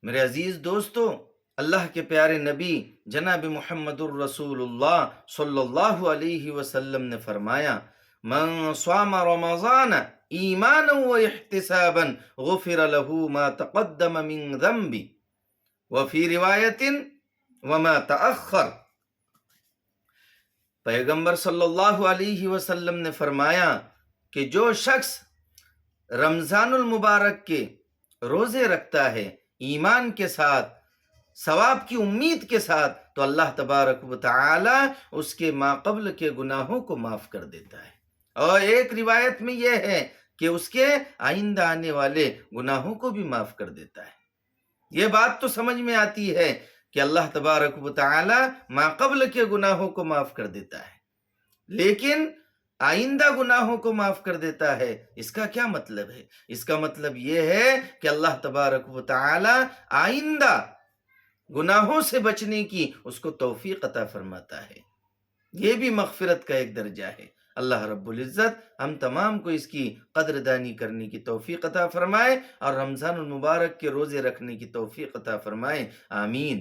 میرے عزیز دوستو، اللہ کے پیارے نبی جناب محمد الرسول اللہ صلی اللہ علیہ وسلم نے فرمایا، من صام رمضان ایمانا و احتسابا غفر له ما تقدم من ذنبی وفی روایت وما تأخر۔ پیغمبر صلی اللہ علیہ وسلم نے فرمایا کہ جو شخص رمضان المبارک کے روزے رکھتا ہے ایمان کے ساتھ، ثواب کی امید کے ساتھ، تو اللہ تبارک و تعالی اس کے ماقبل کے گناہوں کو معاف کر دیتا ہے، اور ایک روایت میں یہ ہے کہ اس کے آئندہ آنے والے گناہوں کو بھی معاف کر دیتا ہے۔ یہ بات تو سمجھ میں آتی ہے کہ اللہ تبارک و تعالی ماقبل کے گناہوں کو معاف کر دیتا ہے، لیکن آئندہ گناہوں کو معاف کر دیتا ہے، اس کا کیا مطلب ہے؟ اس کا مطلب یہ ہے کہ اللہ تبارک و تعالی آئندہ گناہوں سے بچنے کی اس کو توفیق عطا فرماتا ہے۔ یہ بھی مغفرت کا ایک درجہ ہے۔ اللہ رب العزت ہم تمام کو اس کی قدردانی کرنے کی توفیق عطا فرمائے اور رمضان المبارک کے روزے رکھنے کی توفیق عطا فرمائے، آمین۔